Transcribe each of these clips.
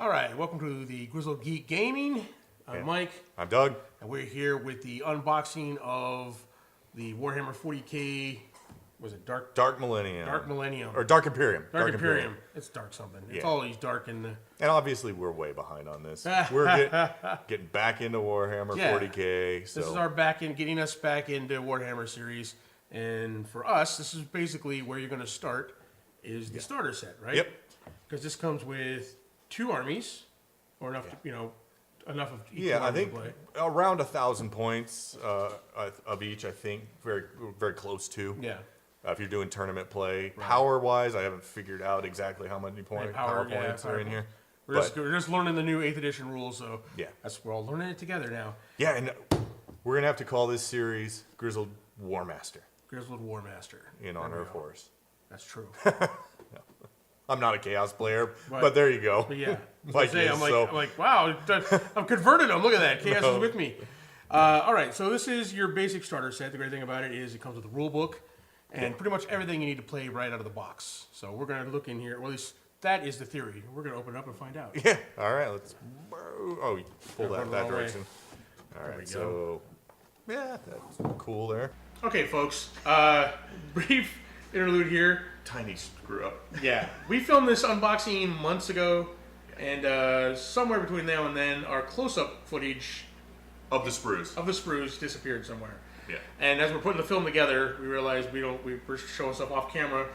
All right, welcome to the Grizzled Geek Gaming. I'm Mike. I'm Doug. And we're here with the unboxing of the Warhammer 40k, was it Dark Millennium. Dark Millennium. Or Dark Imperium. Dark Imperium. It's dark something. It's always dark in the... And obviously we're way behind on this. We're getting back into Warhammer 40k. So. This is our getting us back into Warhammer series. And for us, this is basically where you're going to start, is the starter set, right? Yep. Because this comes with 2 armies, or enough, enough of each I army think to play. around 1,000 points of each. I think very very close to. Yeah. If you're doing tournament play, power-wise, I haven't figured out exactly how many power points are in here. We're just learning the new 8th edition rules, so we're all learning it together now. Yeah, and we're gonna have to call this series Grizzled Warmaster. Grizzled Warmaster. In honor of Horus. That's true. I'm not a Chaos player, but there you go. But yeah, Mike I'm like, wow, I've converted him. Look at that, Chaos is with me. All right, so this is your basic starter set. The great thing about it is it comes with a rule book and pretty much everything you need to play right out of the box. So we're gonna look in here. Well, at least that is the theory. We're gonna open it up and find out. Yeah. All right. Let's. Oh, you pull that direction. All right. So, yeah, that's cool there. Okay, folks. Brief interlude here. Tiny screw up. Yeah, we filmed this unboxing months ago, and somewhere between now and then, our close-up footage of the sprues disappeared somewhere. Yeah. And as we're putting the film together, we realized we were showing stuff off camera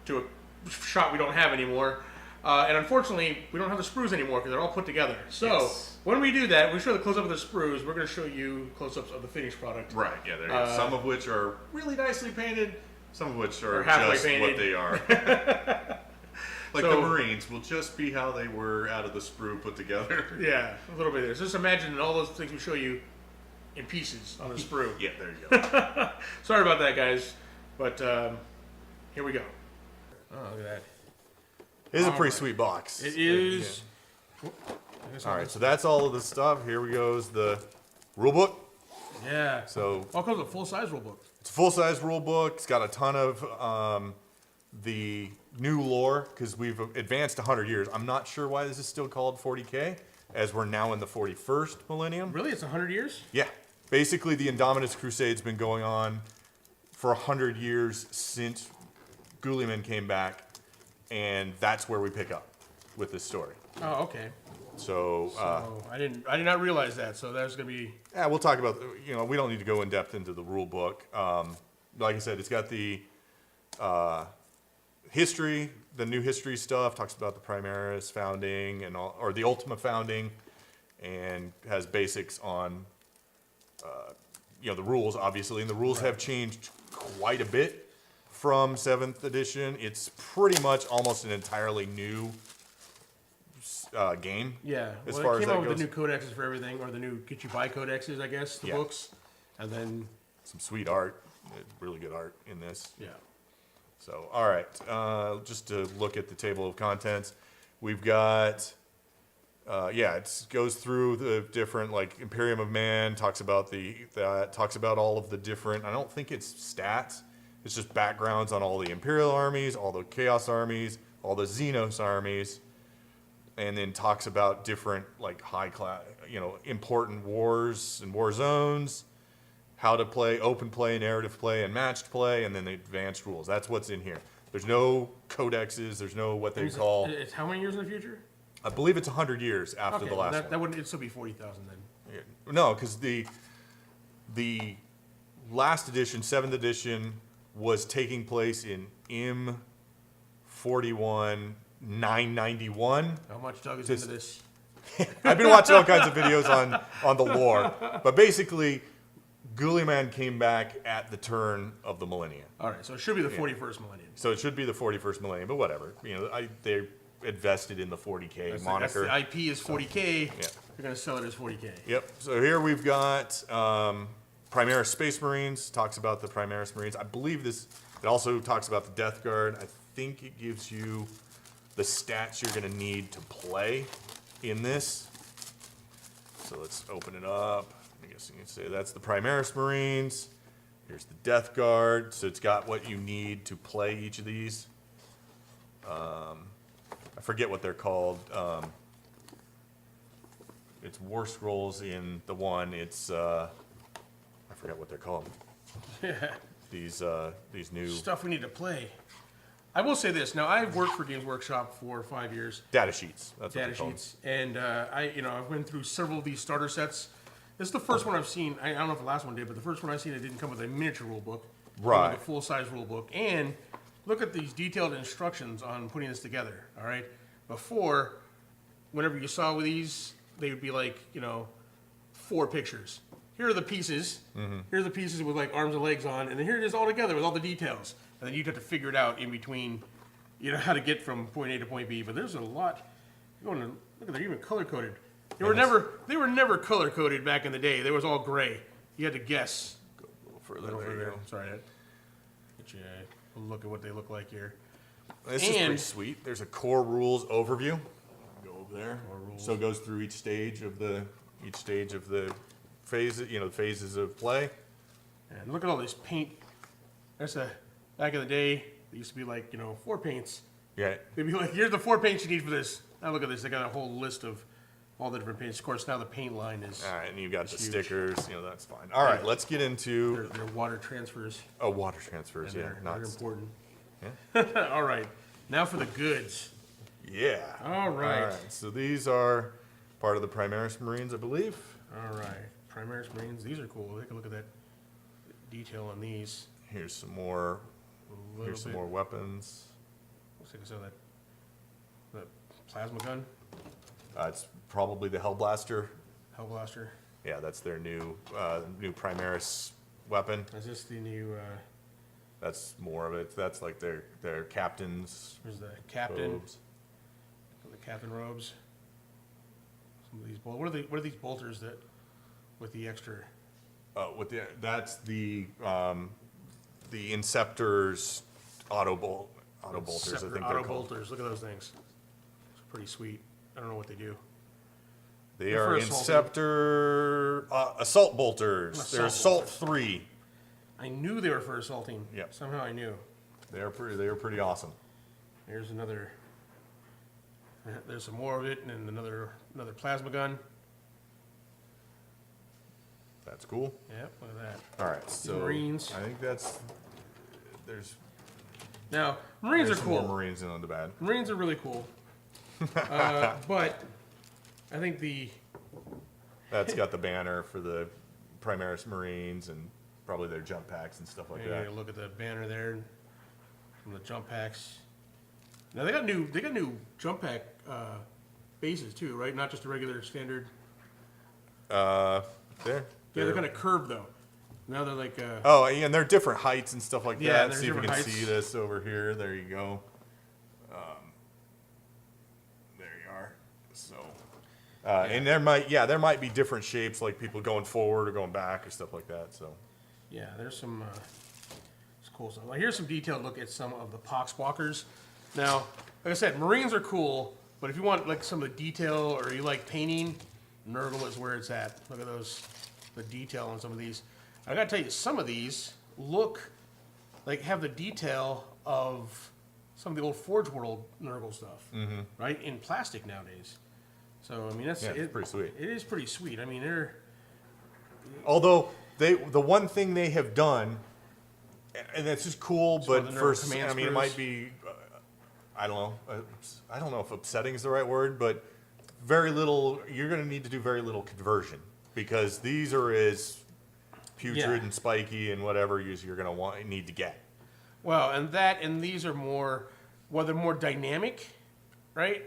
to a shot we don't have anymore. And unfortunately, we don't have the sprues anymore because they're all put together. So when we do that, we show the close-up of the sprues. We're going to show you close-ups of the finished product. Right. Yeah. There you go. Some of which are really nicely painted. Some of which are just painted. what they are. Like the Marines will just be how they were out of the sprue put together. Yeah, a little bit there. So just imagine all those things we show you in pieces on the sprue. Yeah, there you go. Sorry about that, guys. But here we go. Oh, look at that. It is a pretty sweet box. It is. Yeah. All right, so that's all of the stuff. Here we goes the rule book. Yeah. So all comes with a full-size rule book. It's a full-size rule book. It's got a ton of the new lore because we've advanced 100 years. I'm not sure why this is still called 40K, as we're now in the 41st millennium. Really? It's 100 years? Yeah. Basically, the Indominus Crusade's been going on for 100 years since Guilliman came back, and that's where we pick up with this story. Oh, okay. So I did not realize that. So there's gonna be. Yeah, we'll talk about. We don't need to go in depth into the rule book. Like I said, it's got the history, the new history stuff. Talks about the Primaris founding and all, or the Ultima founding, and has basics on the rules, obviously. And the rules have changed quite a bit from 7th edition. It's pretty much almost an entirely new game. Yeah. As well, far it came as out that with goes. the new codexes for everything, or the new get you buy codexes, I guess, the books, and then some sweet art, really good art in this. Yeah. So, all right, just to look at the table of contents, we've got. It goes through the different, like Imperium of Man, talks about talks about all of the different. I don't think it's stats. It's just backgrounds on all the Imperial armies, all the Chaos armies, all the Xenos armies. And then talks about different, like, high class, important wars and war zones, how to play open play, narrative play, and matched play, and then the advanced rules. That's what's in here. There's no codexes. There's no what they call. It's how many years in the future? I believe it's 100 years after the last one. That wouldn't. It'd still be 40,000 then. Yeah. No, because the last edition, 7th edition, was taking place in M41. 991. How much Doug is into this? I've been watching all kinds of videos on the lore, but basically, Guilliman came back at the turn of the millennium. All right, so it should be the 41st millennium. So it should be the 41st millennium, but whatever. They invested in the 40K moniker. The IP is 40K. Yeah. You're gonna sell it as 40K. Yep. So here we've got Primaris Space Marines. Talks about the Primaris Marines. I believe this. It also talks about the Death Guard. I think it gives you the stats you're going to need to play in this. So let's open it up. I guess you can say that's the Primaris Marines. Here's the Death Guard. So it's got what you need to play each of these. I forget what they're called. it's War Scrolls in the one. It's I forgot what they're called. Yeah. These new Stuff we need to play. I will say this. Now, I've worked for Games Workshop for 5 years. data sheets. That's what Data they're called. sheets. And I've went through several of these starter sets. This is the first one I've seen. I don't know if the last one did, but the first one I've seen, it didn't come with a miniature rule book. It came with Right. a full-size rule book. And look at these detailed instructions on putting this together, all right? Before, whenever you saw these, they would be like, 4 pictures. Here are the pieces. Here's the pieces with like arms and legs on, and then here it is all together with all the details. And then you'd have to figure it out in between, how to get from point A to point B. But there's a lot. Look at they're even color coded. They were never color coded back in the day. They was all gray. You had to guess. Go a little further. There you go. Sorry, Ed. Get you a look at what they look like here. This is pretty sweet. There's a core rules overview. Go over there. rules. So it goes through each stage of the phases, phases of play. And look at all this paint. Back in the day, it used to be like, 4 paints. Yeah. They'd be like, here's the 4 paints you need for this. Now look at this. They got a whole list of all the different paints. Of course, now the paint line is All right, and you got the huge. stickers. That's fine. All right, let's get into their water transfers. water transfers. And Yeah, they're important. Yeah. All right. Now for the goods. Yeah. All right. All right. So these are part of the Primaris Marines, I believe. All right. Primaris Marines. These are cool. Take a look at that detail on these. Here's some more. A little Here's some bit. more weapons. Looks like I saw that plasma gun, It's probably the Hellblaster. Hellblaster. Yeah, that's their new Primaris weapon. Is this the new? That's more of it. That's like their captain's There's the captain. robes. The captain robes. Some of these what are these bolters that with the extra? That's the Inceptor's auto bolters. I Separate think auto they're called. bolters. Look at those things. It's pretty sweet. I don't know what they do. They They're are for assaulting. Inceptor assault bolters. They're Assault Assault 3. I knew they were for assaulting. Yep. Somehow I knew. They are pretty awesome. There's another. There's some more of it, and then another plasma gun. That's cool. Yep, look at that. All right, so Marines. I think there's Now, Marines are some cool. more Marines in on the bad. Marines are really cool. But I think That's got the banner for the Primaris Marines and probably their jump packs and stuff like that. look at the banner there from the jump packs. Now they got new jump pack bases too, right? Not just a regular standard. There. Yeah, they're kind of curved though. Now they're like. Oh, yeah, and they're different heights and stuff like Yeah, that. there's See if you can different see heights. this over here. There you go. There you are. So, and there might be different shapes, like people going forward or going back or stuff like that. So, Yeah, there's some it's cool stuff. Like, here's some detailed look at some of the poxwalkers. Now, like I said, Marines are cool, but if you want like some of the detail or you like painting, Nurgle is where it's at. Look at the detail on some of these. I gotta tell you, some of these look like have the detail of some of the old Forge World Nurgle stuff, right? In plastic nowadays. So I mean, Yeah, it's pretty sweet. It is pretty sweet. I mean, they're although the one thing they have done, and it's just cool, So but the first, command I mean, it screws? might be, I don't know. I don't know if upsetting is the right word, but very little. You're going to need to do very little conversion because these are as putrid Yeah. and spiky and whatever you're going to need to get. Well, and these are more, well, they're more dynamic, right?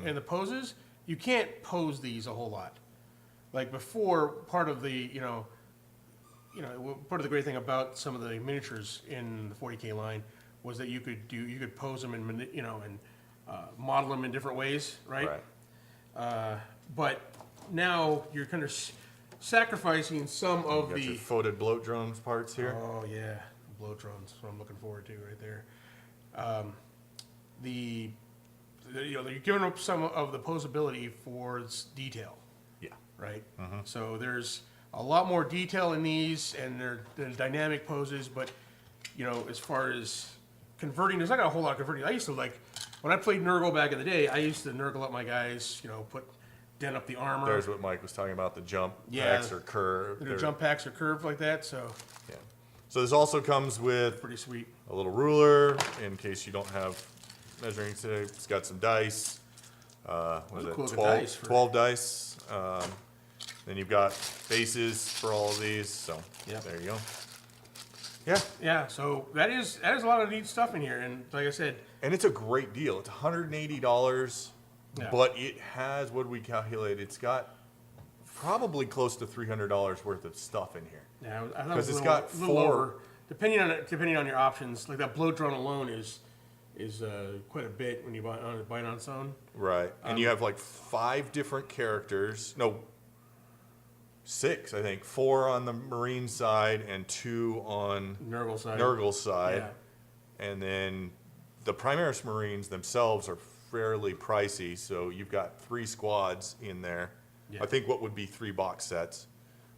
And the poses, you can't pose these a whole lot. Like before, part of the, part of the great thing about some of the miniatures in the 40K line was that you could pose them and model them in different ways, right? But now you're kind of sacrificing some of Got the. your folded bloat drones parts here. Oh yeah, blow drones. That's what I'm looking forward to right there. You're giving up some of the posability for its detail, Yeah. right? So there's a lot more detail in these, and they're dynamic poses. But as far as converting, there's not a whole lot of converting. I used to when I played Nurgle back in the day. I used to Nurgle up my guys. dent up the armor. There's what Mike was talking about, the jump packs or curve. The jump packs are curved like that, so yeah. So this also comes with pretty sweet. a little ruler in case you don't have measuring tape. It's got some dice. What is it? Cool 12 dice. Then you've got bases for all of these. So there you go. Yeah. Yeah, so that is a lot of neat stuff in here, and like I said, and it's a great deal. It's $180, but it has, what did we calculate? It's got probably close to $300 worth of stuff in here. Yeah, I thought it was it's a got little 4. over. Depending on your options, like that blow drone alone is quite a bit when you buy it on its own. Right, and you have like 5 different characters. No, 6, I think. 4 on the Marine side and 2 on Nurgle's side. Yeah. And then the Primaris Marines themselves are fairly pricey, so you've got 3 squads in there. Yeah. I think what would be 3 box sets.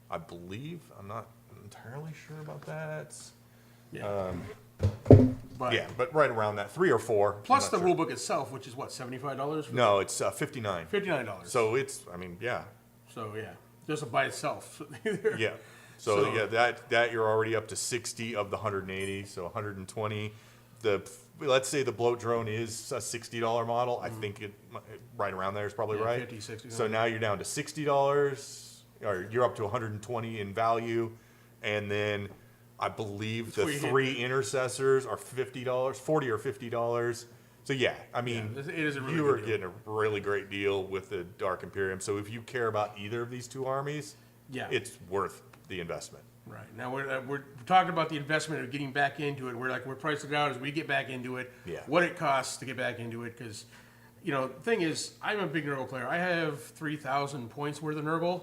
I believe. I'm not entirely sure about that. Yeah. But right around that, 3 or 4. Plus the rulebook itself, which is what, $75? No, it's $59. $59. So it's, I mean, yeah. So yeah, just by itself. Yeah. So yeah, that you're already up to 60 of the 180, so 120. Let's say the bloat drone is a $60 model. I think it right around there is probably right. 50, 60. So now you're down to $60, or you're up to 120 in value, and then I believe the 3 intercessors are $50, $40 or $50. So yeah, I mean, it is a really you good are deal. getting a really great deal with the Dark Imperium. So if you care about either of these 2 armies, it's worth the investment. Right. Now we're talking about the investment of getting back into it. We're pricing it out as we get back into it. Yeah. What it costs to get back into it, because the thing is, I'm a big Nurgle player. I have 3,000 points worth of Nurgle.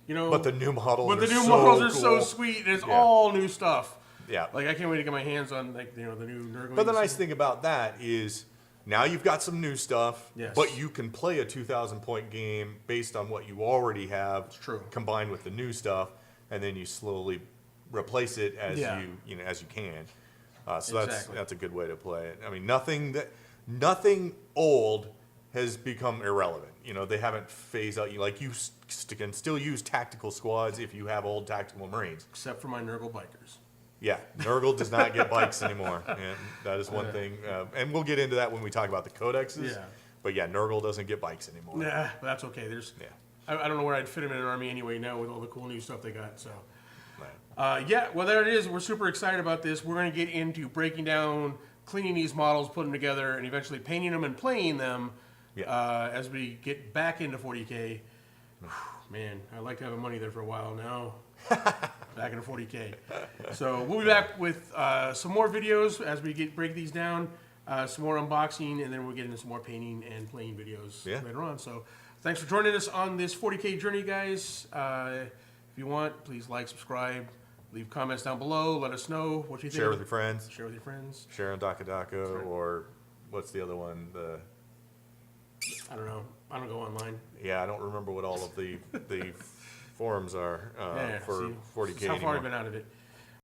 But the new models. But the new so models are cool. so sweet. It's all new stuff. Yeah. Like I can't wait to get my hands on the new Nurgle. But the nice thing about that is now you've got some new stuff. Yes. But you can play a 2,000 point game based on what you already have. It's true. Combined with the new stuff, and then you slowly replace it as as you can. So Exactly. that's a good way to play it. I mean, nothing old has become irrelevant. They haven't phased out. You can still use tactical squads if you have old tactical Marines. Except for my Nurgle bikers. Yeah, Nurgle does not get bikes anymore, and that is one thing. And we'll get into that when we talk about the codexes. Yeah. But yeah, Nurgle doesn't get bikes anymore. Nah, but that's okay. I don't know where I'd fit them in an army anyway now with all the cool new stuff they got. So. Well, there it is. We're super excited about this. We're going to get into breaking down, cleaning these models, putting them together, and eventually painting them and playing them as we get back into 40K. Man, I'd like to have money there for a while now. Back into 40K. So we'll be back with some more videos as we break these down, some more unboxing, and then we'll get into some more painting and playing videos later on. So thanks for joining us on this 40K journey, guys. If you want, please like, subscribe, leave comments down below. Let us know what you think. Share with your friends. Share with your friends. Share on Daka or what's the other one? I don't know. I don't go online. Yeah, I don't remember what all of the forums are for 40K How far anymore. I've been out of it.